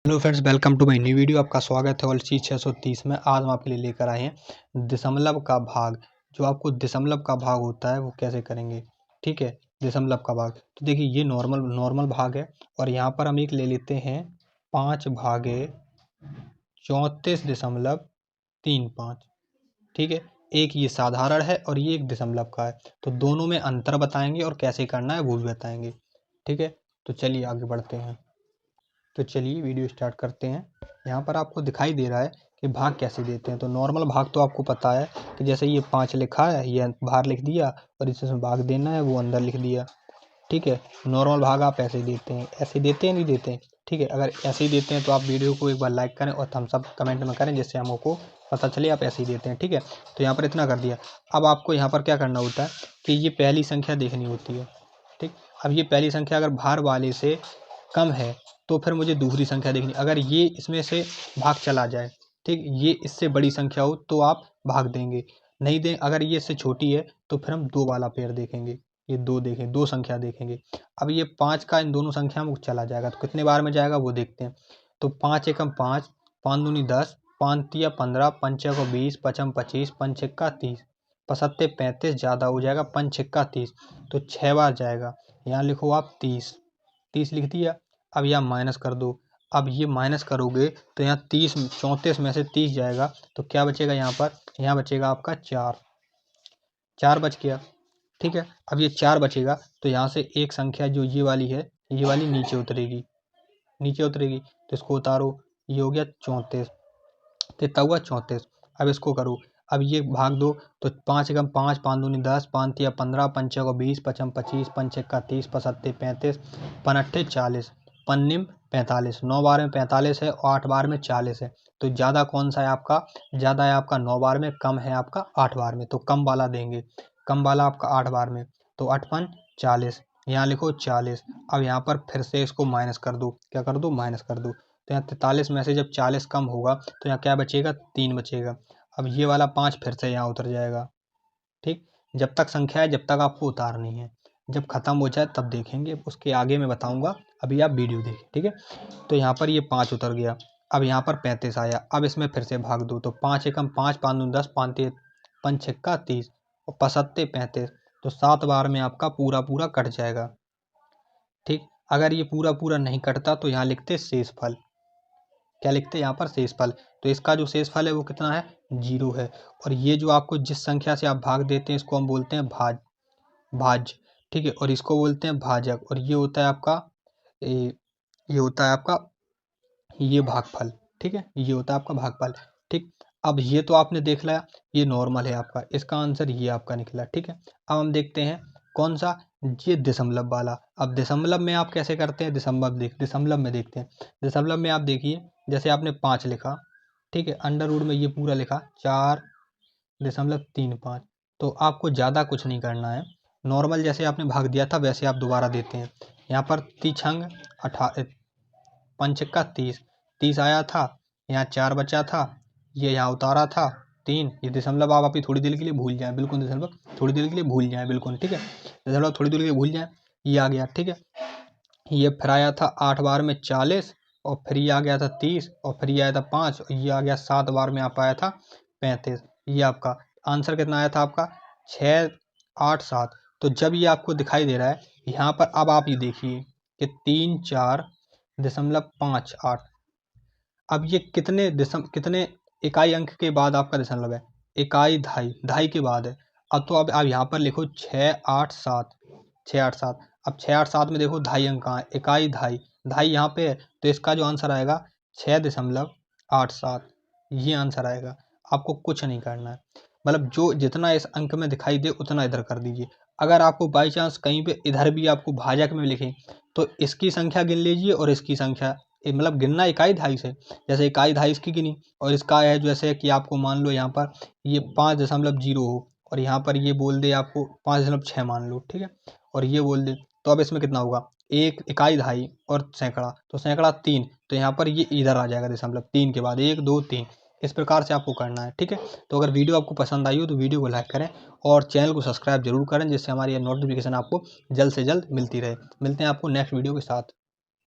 Hello friends, welcome to my new video. आपका स्वागत है वर्कशीट 630 में। आज हम आपके लिए लेकर आए हैं दशमलव का भाग। जो आपको दशमलव का भाग होता है वो कैसे करेंगे, ठीक है। दशमलव का भाग तो देखिए ये नॉर्मल भाग है और यहाँ पर हम एक ले लेते हैं 5 भागे 34.35, ठीक है। एक ये साधारण है और ये एक दशमलव का है, तो दोनों में अंतर बताएंगे और कैसे करना है वो भी बताएंगे, ठीक है। तो चलिए आगे बढ़ते हैं। तो चलिए वीडियो स्टार्ट करते हैं। यहाँ पर आपको दिखाई दे रहा है कि भाग कैसे देते हैं। तो नॉर्मल भाग तो आपको पता है कि जैसे ये 5 लिखा है, ये बाहर लिख दिया और इसमें भाग देना है वो अंदर लिख दिया, ठीक है। नॉर्मल भाग आप ऐसे ही देते हैं, ऐसे देते हैं नहीं देते हैं, ठीक है। अगर ऐसे ही देते हैं तो आप वीडियो को एक बार लाइक करें और थम्स अप कमेंट में करें, जिससे हमको पता चले आप ऐसे ही देते हैं, ठीक है। तो यहाँ पर इतना कर दिया। अब आपको यहाँ पर क्या करना होता है कि ये पहली संख्या देखनी होती है, ठीक। अब ये पहली संख्या अगर बाहर वाले से कम है तो फिर मुझे दूसरी संख्या देखनी। अगर ये इसमें से भाग चला जाए, ठीक, ये इससे बड़ी संख्या हो तो आप भाग देंगे, नहीं दें। अगर ये इससे छोटी है तो फिर हम 2 वाला पेयर देखेंगे, ये 2 देखें, 2 संख्या देखेंगे। अब ये 5 का इन दोनों संख्या में चला जाएगा तो कितने बार में जाएगा वो देखते हैं। तो 5 एकम 5, 5 दूनी 10, 5 तिया 15, 5 चौको 20, 5 25, 5 छक्का 30, 5 सत्ते 35, ज़्यादा हो जाएगा 5 छक्का 30, तो 6 बार जाएगा। यहाँ लिखो आप 30 लिख दिया। अब यहाँ माइनस कर दो। अब ये माइनस करोगे तो यहाँ 30 34 में से 30 जाएगा तो क्या बचेगा यहाँ पर, यहाँ बचेगा आपका 4 बच गया, ठीक है। अब ये 4 बचेगा तो यहाँ से एक संख्या जो ये वाली है, ये वाली नीचे उतरेगी, तो इसको उतारो। ये हो गया 34, कितना हुआ 34। अब इसको करो, अब ये भाग दो। तो 5 एकम 5, 5 दूनी 10, 5 तिया 15, 5 चौको 20, 5 25, 5 छक्का 30, 5 सत्ते 35, 5 अट्ठे 40, 5 निम 45। 9 बार में 45 है और 8 बार में 40 है, तो ज़्यादा कौन सा है आपका, ज़्यादा है आपका 9 बार में, कम है आपका 8 बार में, तो कम वाला देंगे। कम वाला आपका 8 बार में, तो 8 पन 40, यहाँ लिखो 40। अब यहाँ पर फिर से इसको माइनस कर दो, क्या कर दो, माइनस कर दो। तो यहाँ 43 में से जब 40 कम होगा तो यहाँ क्या बचेगा, 3 बचेगा। अब ये वाला 5 फिर से यहाँ उतर जाएगा, ठीक। जब तक संख्या है जब तक आपको उतारनी है, जब खत्म हो जाए तब देखेंगे, उसके आगे मैं बताऊंगा, अभी आप वीडियो देखें, ठीक है। तो यहाँ पर ये 5 उतर गया। अब यहाँ पर 35 आया। अब इसमें फिर से भाग दो। तो 5 एकम 5, 5 दूनी 10, 5 छक्का 30 और 5 सत्ते 35, तो 7 बार में आपका पूरा पूरा कट जाएगा, ठीक। अगर ये पूरा पूरा नहीं कटता तो यहाँ लिखते शेषफल। क्या लिखते हैं यहाँ पर, शेषफल। तो इसका जो शेषफल है वो कितना है, 0 है। और ये जो आपको जिस संख्या से आप भाग देते हैं इसको हम बोलते हैं भाज्य, ठीक है। और इसको बोलते हैं भाजक। और ये होता है आपका ये होता है आपका ये भागफल, ठीक है। ये होता है आपका भागफल, ठीक। अब ये तो आपने देख लिया, ये नॉर्मल है आपका, इसका आंसर ये आपका निकला, ठीक है। अब हम देखते हैं कौन सा, ये दशमलव वाला। अब दशमलव में आप कैसे करते हैं, दशमलव में देखते हैं। दशमलव में आप देखिए, जैसे आपने 5 लिखा, ठीक है, अंडर रूट में ये पूरा लिखा 4.35, तो आपको ज़्यादा कुछ नहीं करना है। नॉर्मल जैसे आपने भाग दिया था वैसे आप दोबारा देते हैं। यहाँ पर तीछंग 5 छक्का 30, 30 आया था, यहाँ 4 बचा था, ये यहाँ उतारा था 3। ये दशमलव आप अभी थोड़ी देर के लिए भूल जाएं, बिल्कुल दशमलव थोड़ी देर के लिए भूल जाएं, बिल्कुल, ठीक है। दशमलव थोड़ी देर के लिए भूल जाएं। ये आ गया, ठीक है। ये फिर आया था 8 बार में 40, और फिर ये आ गया था 30, और फिर ये आया था 5, और ये आ गया 7 बार में आप आया था 35। ये आपका आंसर कितना आया था आपका, 6 8 7। तो जब ये आपको दिखाई दे रहा है यहाँ पर, अब आप ये देखिए कि 3 4.58। अब ये कितने इकाई अंक के बाद आपका दशमलव है, इकाई ढाई के बाद है। अब तो अब आप यहाँ पर लिखो 6 8 7, 6 8 7। अब 6 8 7 में देखो ढाई अंक कहाँ है, इकाई ढाई, ढाई यहाँ पे है, तो इसका जो आंसर आएगा 6.87, ये आंसर आएगा। आपको कुछ नहीं करना है, मतलब जो जितना इस अंक में दिखाई दे उतना इधर कर दीजिए। अगर आपको बाई चांस कहीं पे इधर भी आपको भाजक में लिखें तो इसकी संख्या गिन लीजिए और इसकी संख्या, मतलब गिनना इकाई ढाई से, जैसे इकाई ढाई इसकी गिनी और इसका है जैसे कि आपको मान लो यहाँ पर ये 5.0 हो और यहाँ पर ये बोल दे आपको 5.6 मान लो, ठीक है। और ये बोल दे तो अब इसमें कितना होगा, एक इकाई ढाई और सैकड़ा, तो सैकड़ा 3, तो यहाँ पर ये इधर आ जाएगा दशमलव 3 के बाद 1 2 3। इस प्रकार से आपको करना है, ठीक है। तो अगर वीडियो आपको पसंद आई हो तो वीडियो को लाइक करें और चैनल को सब्सक्राइब जरूर करें, जिससे हमारी नोटिफिकेशन आपको जल्द से जल्द मिलती रहे। मिलते हैं आपको नेक्स्ट वीडियो के साथ।